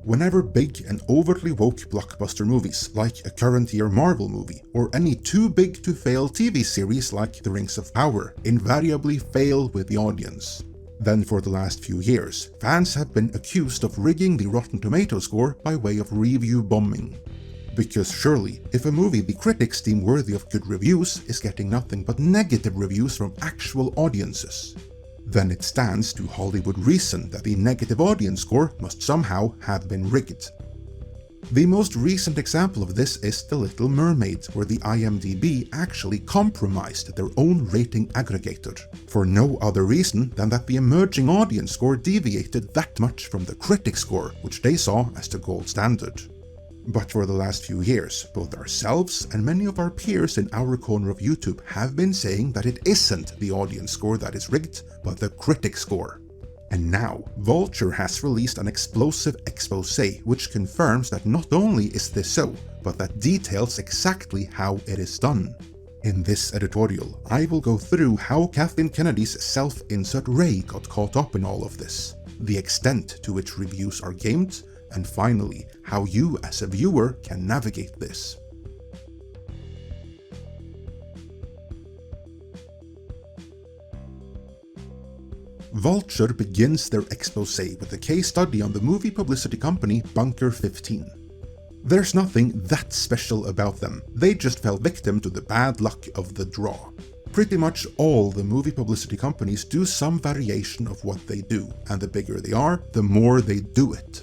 Whenever big and overtly woke blockbuster movies, like a current year Marvel movie, or any too big to fail TV series like The Rings of Power, invariably fail with the audience. Then for the last few years, fans have been accused of rigging the Rotten Tomatoes score by way of review bombing. Because surely, if a movie the critics deem worthy of good reviews is getting nothing but negative reviews from actual audiences, then it stands to Hollywood reason that the negative audience score must somehow have been rigged. The most recent example of this is The Little Mermaid, where the IMDb actually compromised their own rating aggregator, for no other reason than that the emerging audience score deviated that much from the critic score, which they saw as the gold standard. But for the last few years, both ourselves and many of our peers in our corner of YouTube have been saying that it isn't the audience score that is rigged, but the critic score. And now, Vulture has released an explosive exposé which confirms that not only is this so, but that details exactly how it is done. In this editorial, I will go through how Kathleen Kennedy's self-insert Ray got caught up in all of this, the extent to which reviews are gamed, and finally, how you as a viewer can navigate this. Vulture begins their exposé with a case study on the movie publicity company Bunker 15. There's nothing that special about them, they just fell victim to the bad luck of the draw. Pretty much all the movie publicity companies do some variation of what they do, and the bigger they are, the more they do it.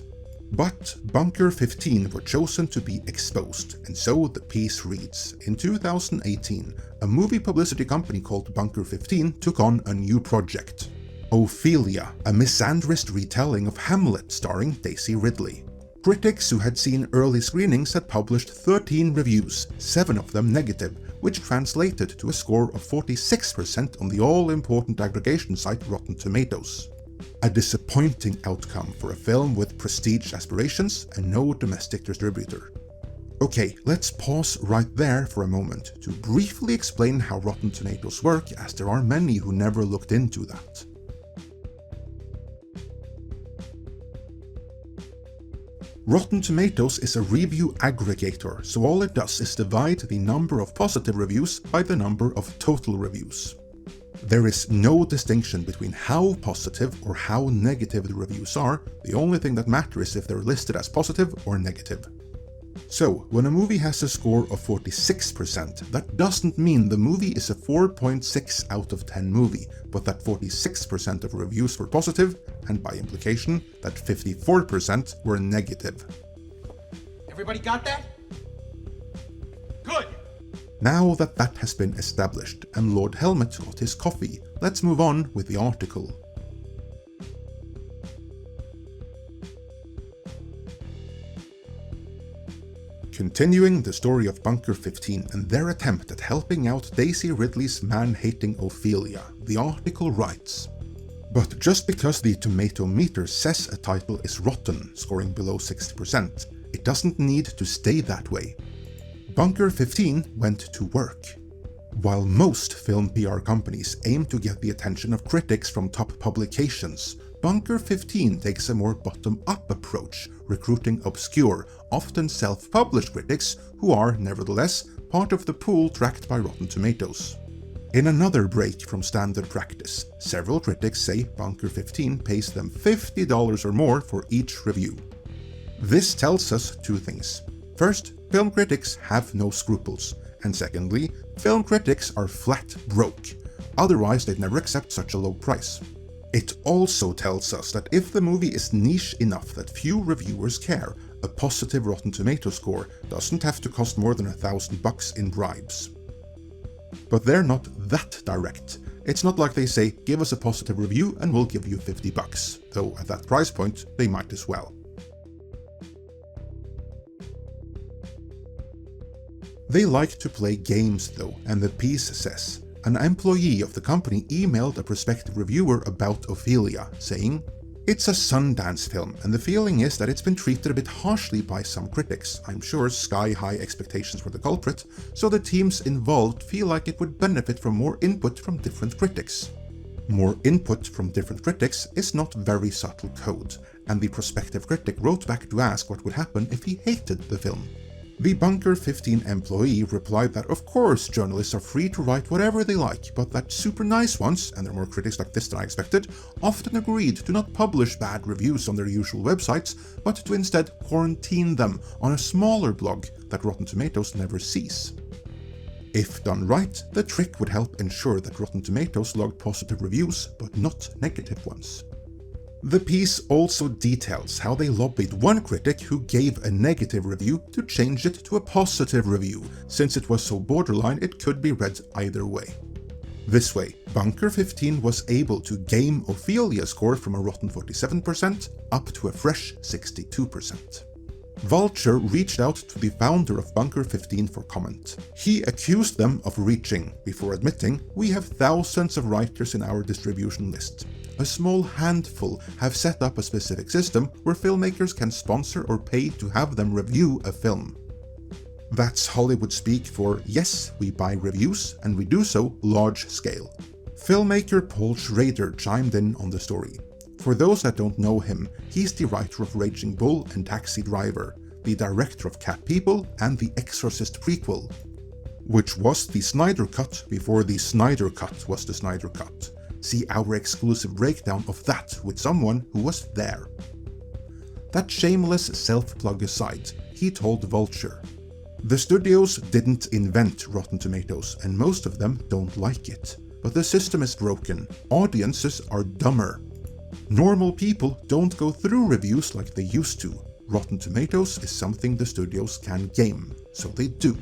But Bunker 15 were chosen to be exposed, and so the piece reads. In 2018, a movie publicity company called Bunker 15 took on a new project. Ophelia, a misandrist retelling of Hamlet starring Daisy Ridley. Critics who had seen early screenings had published 13 reviews, 7 of them negative, which translated to a score of 46% on the all-important aggregation site Rotten Tomatoes. A disappointing outcome for a film with prestige aspirations and no domestic distributor. Okay, let's pause right there for a moment to briefly explain how Rotten Tomatoes work, as there are many who never looked into that. Rotten Tomatoes is a review aggregator, so all it does is divide the number of positive reviews by the number of total reviews. There is no distinction between how positive or how negative the reviews are, the only thing that matters is if they're listed as positive or negative. So, when a movie has a score of 46%, that doesn't mean the movie is a 4.6 out of 10 movie, but that 46% of reviews were positive, and by implication, that 54% were negative. Everybody got that? Good! Now that that has been established, and Lord Helmet got his coffee, let's move on with the article. Continuing the story of Bunker 15 and their attempt at helping out Daisy Ridley's man-hating Ophelia, the article writes, "But just because the tomato meter says a title is rotten, scoring below 60%, it doesn't need to stay that way. Bunker 15 went to work. While most film PR companies aim to get the attention of critics from top publications, Bunker 15 takes a more bottom-up approach, recruiting obscure, often self-published critics who are, nevertheless, part of the pool tracked by Rotten Tomatoes. In another break from standard practice, several critics say Bunker 15 pays them $50 or more for each review. This tells us two things. First, film critics have no scruples, and secondly, film critics are flat broke, otherwise they'd never accept such a low price. It also tells us that if the movie is niche enough that few reviewers care, a positive Rotten Tomatoes score doesn't have to cost more than $1,000 in bribes. But they're not that direct. It's not like they say, give us a positive review and we'll give you $50, though at that price point they might as well. They like to play games though, and the piece says, an employee of the company emailed a prospective reviewer about Ophelia, saying, "It's a Sundance film, and the feeling is that it's been treated a bit harshly by some critics. I'm sure sky-high expectations were the culprit, so the teams involved feel like it would benefit from more input from different critics." More input from different critics is not very subtle code, and the prospective critic wrote back to ask what would happen if he hated the film. The Bunker 15 employee replied that of course journalists are free to write whatever they like, but that super nice ones, and there are more critics like this than I expected, often agreed to not publish bad reviews on their usual websites, but to instead quarantine them on a smaller blog that Rotten Tomatoes never sees. If done right, the trick would help ensure that Rotten Tomatoes logged positive reviews, but not negative ones. The piece also details how they lobbied one critic who gave a negative review to change it to a positive review, since it was so borderline it could be read either way. This way, Bunker 15 was able to game Ophelia's score from a rotten 47% up to a fresh 62%. Vulture reached out to the founder of Bunker 15 for comment. He accused them of reaching, before admitting, "We have thousands of writers in our distribution list. A small handful have set up a specific system where filmmakers can sponsor or pay to have them review a film." That's Hollywood speak for, yes, we buy reviews, and we do so large scale. Filmmaker Paul Schrader chimed in on the story. For those that don't know him, he's the writer of Raging Bull and Taxi Driver, the director of Cat People and the Exorcist prequel, which was the Snyder Cut before the Snyder Cut was the Snyder Cut. See our exclusive breakdown of that with someone who was there. That shameless self-plug aside, he told Vulture, "The studios didn't invent Rotten Tomatoes, and most of them don't like it. But the system is broken. Audiences are dumber. Normal people don't go through reviews like they used to. Rotten Tomatoes is something the studios can game, so they do."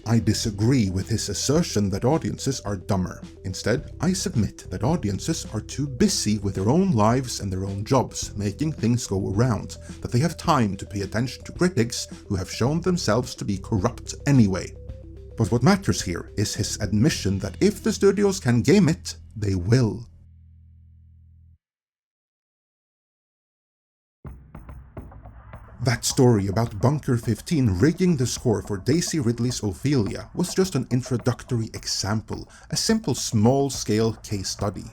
I disagree with his assertion that audiences are dumber. Instead, I submit that audiences are too busy with their own lives and their own jobs, making things go around, that they have time to pay attention to critics who have shown themselves to be corrupt anyway. But what matters here is his admission that if the studios can game it, they will. That story about Bunker 15 rigging the score for Daisy Ridley's Ophelia was just an introductory example, a simple small-scale case study.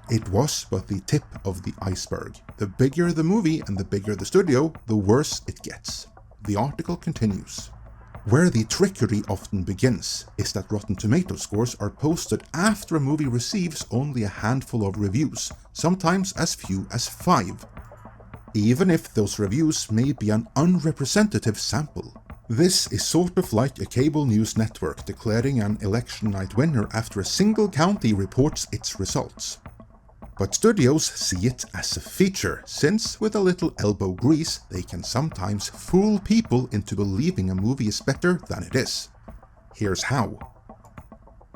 It was but the tip of the iceberg. The bigger the movie and the bigger the studio, the worse it gets. The article continues. Where the trickery often begins is that Rotten Tomatoes scores are posted after a movie receives only a handful of reviews, sometimes as few as 5. Even if those reviews may be an unrepresentative sample. This is sort of like a cable news network declaring an election night winner after a single county reports its results. But studios see it as a feature, since with a little elbow grease they can sometimes fool people into believing a movie is better than it is. Here's how.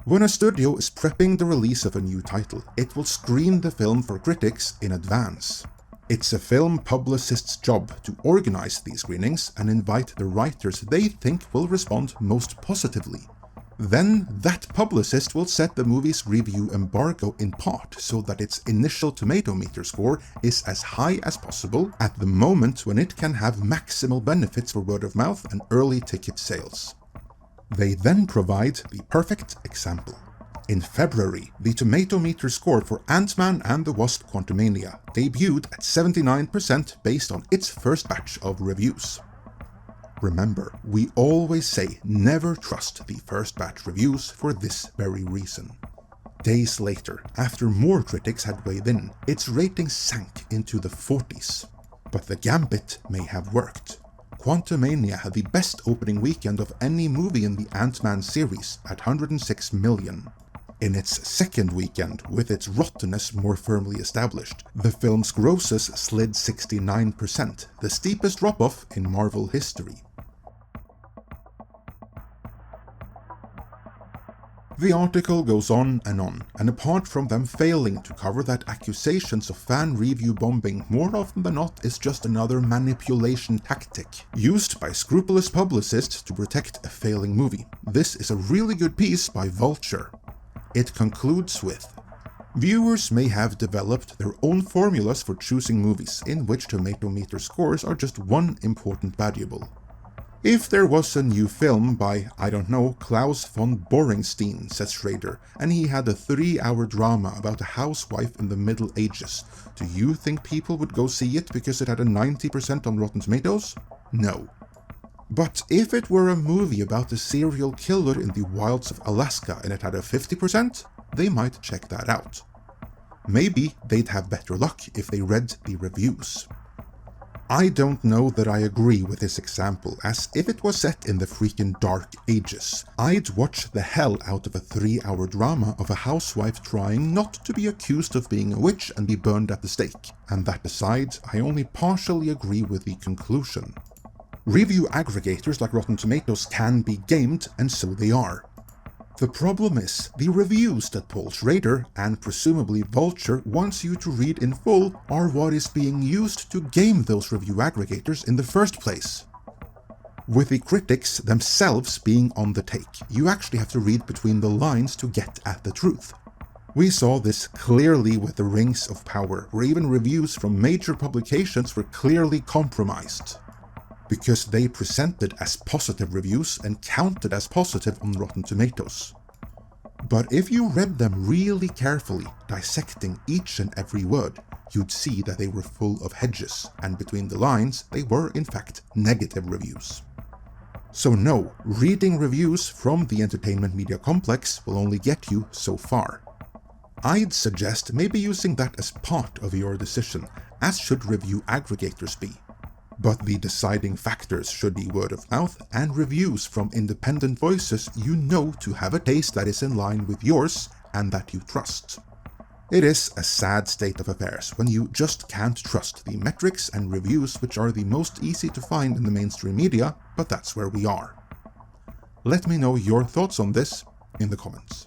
When a studio is prepping the release of a new title, it will screen the film for critics in advance. It's a film publicist's job to organize these screenings and invite the writers they think will respond most positively. Then that publicist will set the movie's review embargo in part so that its initial tomato meter score is as high as possible at the moment when it can have maximal benefits for word of mouth and early ticket sales. They then provide the perfect example. In February, the tomato meter score for Ant-Man and the Wasp: Quantumania debuted at 79% based on its first batch of reviews. Remember, we always say never trust the first batch reviews for this very reason. Days later, after more critics had weighed in, its rating sank into the 40s. But the gambit may have worked. Quantumania had the best opening weekend of any movie in the Ant-Man series at 106 million. In its second weekend, with its rottenness more firmly established, the film's grosses slid 69%, the steepest drop-off in Marvel history. The article goes on, and apart from them failing to cover that accusations of fan review bombing more often than not is just another manipulation tactic, used by scrupulous publicists to protect a failing movie, this is a really good piece by Vulture. It concludes with, viewers may have developed their own formulas for choosing movies, in which tomato meter scores are just one important variable. If there was a new film by, I don't know, Klaus von Boringstein, says Schrader, and he had a 3-hour drama about a housewife in the Middle Ages, do you think people would go see it because it had a 90% on Rotten Tomatoes? No. But if it were a movie about a serial killer in the wilds of Alaska and it had a 50%, they might check that out. Maybe they'd have better luck if they read the reviews. I don't know that I agree with this example, as if it was set in the freaking Dark Ages, I'd watch the hell out of a 3-hour drama of a housewife trying not to be accused of being a witch and be burned at the stake. And that aside, I only partially agree with the conclusion. Review aggregators like Rotten Tomatoes can be gamed, and so they are. The problem is, the reviews that Paul Schrader, and presumably Vulture, wants you to read in full are what is being used to game those review aggregators in the first place. With the critics themselves being on the take, you actually have to read between the lines to get at the truth. We saw this clearly with the Rings of Power, where even reviews from major publications were clearly compromised, because they presented as positive reviews and counted as positive on Rotten Tomatoes. But if you read them really carefully, dissecting each and every word, you'd see that they were full of hedges, and between the lines, they were in fact negative reviews. So no, reading reviews from the entertainment media complex will only get you so far. I'd suggest maybe using that as part of your decision, as should review aggregators be. But the deciding factors should be word of mouth and reviews from independent voices you know to have a taste that is in line with yours and that you trust. It is a sad state of affairs when you just can't trust the metrics and reviews which are the most easy to find in the mainstream media, but that's where we are. Let me know your thoughts on this in the comments.